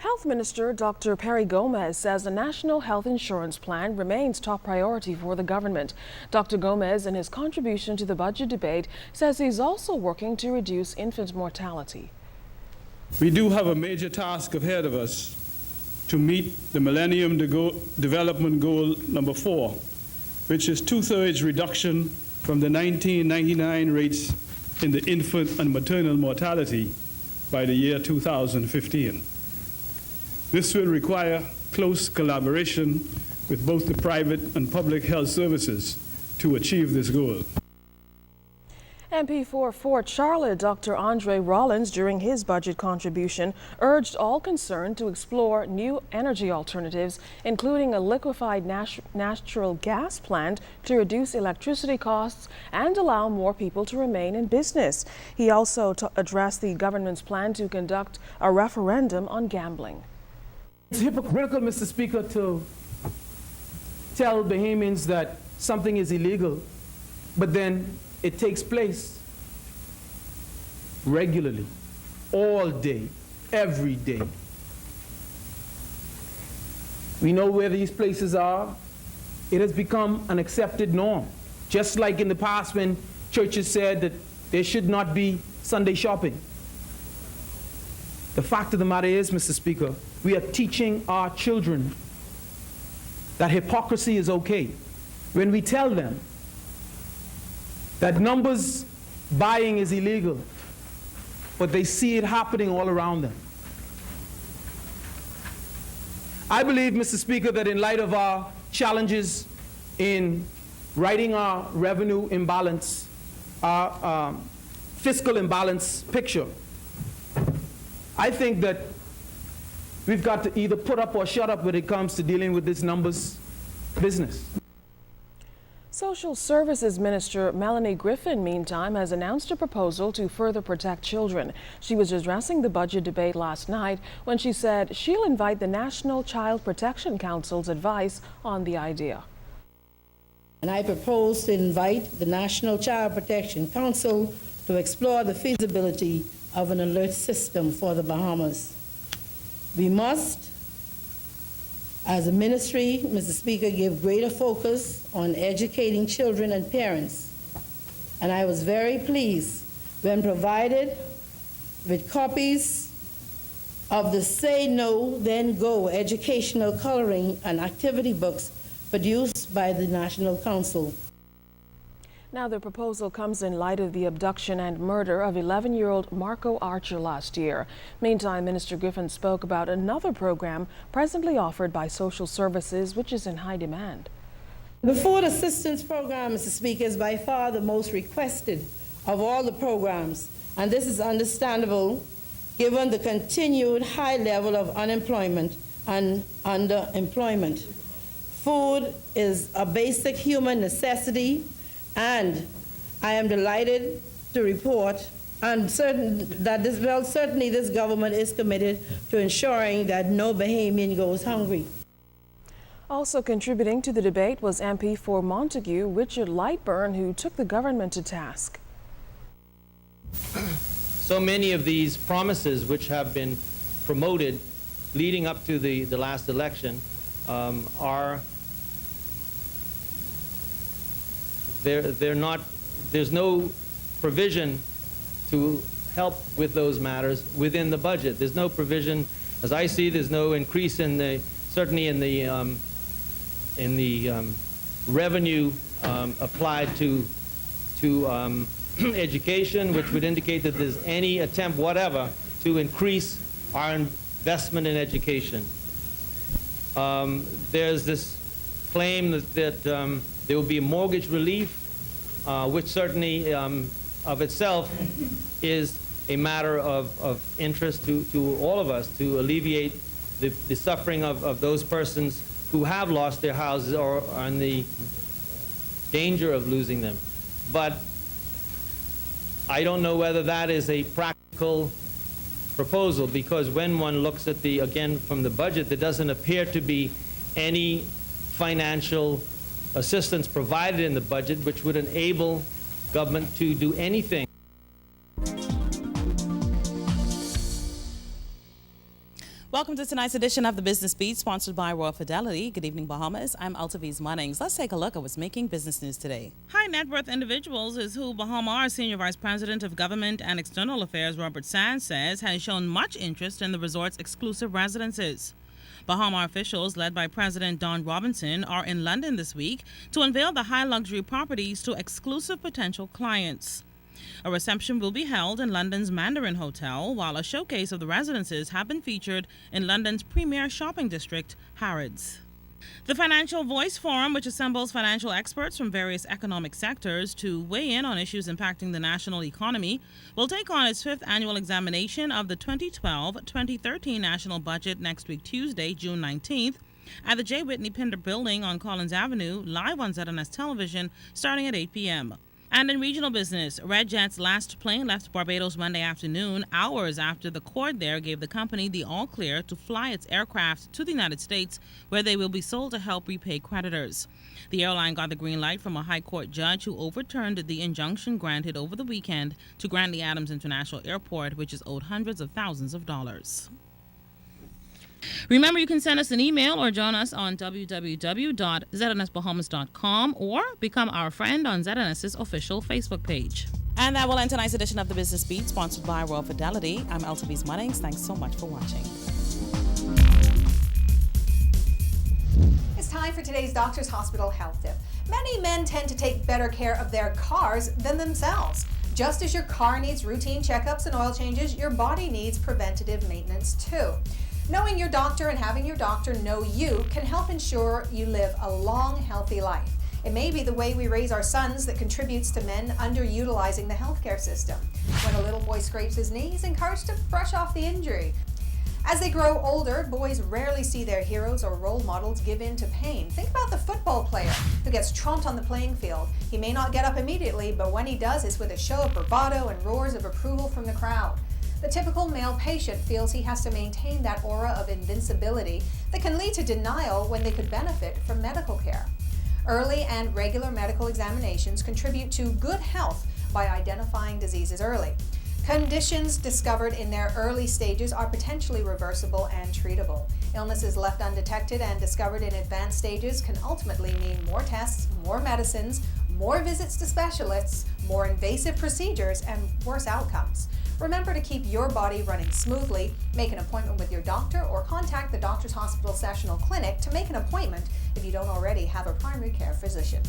Health Minister Dr. Perry Gomez says the National Health Insurance Plan remains top priority for the government. Dr. Gomez, in his contribution to the budget debate, says he's also working to reduce infant mortality. We do have a major task ahead of us to meet the Millennium Development Goal number 4, which is 2/3 reduction from the 1999 rates in the infant and maternal mortality by the year 2015. This will require close collaboration with both the private and public health services to achieve this goal. MP for Fort Charlotte Dr. Andre Rollins, during his budget contribution, urged all concerned to explore new energy alternatives, including a liquefied natural gas plant to reduce electricity costs and allow more people to remain in business. He also addressed the government's plan to conduct a referendum on gambling. It's hypocritical, Mr. Speaker, to tell Bahamians that something is illegal, but then it takes place regularly, all day, every day. We know where these places are. It has become an accepted norm. Just like in the past when churches said that there should not be Sunday shopping. The fact of the matter is, Mr. Speaker, we are teaching our children that hypocrisy is okay when we tell them that numbers buying is illegal, but they see it happening all around them. I believe, Mr. Speaker, that in light of our challenges in righting our revenue imbalance, our fiscal imbalance picture, I think that we've got to either put up or shut up when it comes to dealing with this numbers business. Social Services Minister Melanie Griffin, meantime, has announced a proposal to further protect children. She was addressing the budget debate last night when she said she'll invite the National Child Protection Council's advice on the idea. And I propose to invite the National Child Protection Council to explore the feasibility of an alert system for the Bahamas. We must, as a ministry, Mr. Speaker, give greater focus on educating children and parents. And I was very pleased when provided with copies of the Say No, Then Go educational coloring and activity books produced by the National Council. Now, the proposal comes in light of the abduction and murder of 11-year-old Marco Archer last year. Meantime, Minister Griffin spoke about another program presently offered by Social Services, which is in high demand. The Food Assistance Program, Mr. Speaker, is by far the most requested of all the programs, and this is understandable given the continued high level of unemployment and underemployment. Food is a basic human necessity, and I am delighted to report and certain that certainly this government is committed to ensuring that no Bahamian goes hungry. Also contributing to the debate was MP for Montague, Richard Lightburn, who took the government to task. So many of these promises which have been promoted leading up to the last election there's no provision to help with those matters within the budget. There's no provision, as I see, there's no increase certainly in the revenue applied to education, which would indicate that there's any attempt whatever to increase our investment in education. There's this claim that there will be mortgage relief, which certainly of itself is a matter of interest to all of us, to alleviate the suffering of those persons who have lost their houses or are in the danger of losing them. But I don't know whether that is a practical proposal, because when one looks at again, from the budget, there doesn't appear to be any financial assistance provided in the budget which would enable government to do anything. Welcome to tonight's edition of the Business Beat, sponsored by Royal Fidelity. Good evening, Bahamas. I'm Tues. Let's take a look at what's making business news today. High net worth individuals is who Bahamar Senior Vice President of Government and External Affairs Robert Sands says has shown much interest in the resort's exclusive residences. Bahamar officials, led by President Don Robinson, are in London this week to unveil the high luxury properties to exclusive potential clients. A reception will be held in London's Mandarin Hotel, while a showcase of the residences have been featured in London's premier shopping district, Harrods. The Financial Voice Forum, which assembles financial experts from various economic sectors to weigh in on issues impacting the national economy, will take on its fifth annual examination of the 2012-2013 national budget next week, Tuesday, June 19th, at the J. Whitney Pinder Building on Collins Avenue, live on ZNS television, starting at 8 p.m. And in regional business, Red Jet's last plane left Barbados Monday afternoon, hours after the court there gave the company the all-clear to fly its aircraft to the United States, where they will be sold to help repay creditors. The airline got the green light from a high court judge who overturned the injunction granted over the weekend to Grantley Adams International Airport, which is owed hundreds of thousands of dollars. Remember, you can send us an email or join us on www.znsbahamas.com or become our friend on ZNS's official Facebook page. And that will end tonight's edition of the Business Beat, sponsored by Royal Fidelity. I'm Tues. Thanks so much for watching. It's time for today's Doctor's Hospital Health Tip. Many men tend to take better care of their cars than themselves. Just as your car needs routine checkups and oil changes, your body needs preventative maintenance too. Knowing your doctor and having your doctor know you can help ensure you live a long, healthy life. It may be the way we raise our sons that contributes to men underutilizing the healthcare system. When a little boy scrapes his knee, he's encouraged to brush off the injury. As they grow older, boys rarely see their heroes or role models give in to pain. Think about the football player who gets tromped on the playing field. He may not get up immediately, but when he does, it's with a show of bravado and roars of approval from the crowd. The typical male patient feels he has to maintain that aura of invincibility that can lead to denial when they could benefit from medical care. Early and regular medical examinations contribute to good health by identifying diseases early. Conditions discovered in their early stages are potentially reversible and treatable. Illnesses left undetected and discovered in advanced stages can ultimately mean more tests, more medicines, more visits to specialists, more invasive procedures, and worse outcomes. Remember to keep your body running smoothly. Make an appointment with your doctor or contact the Doctor's Hospital Sessional Clinic to make an appointment if you don't already have a primary care physician.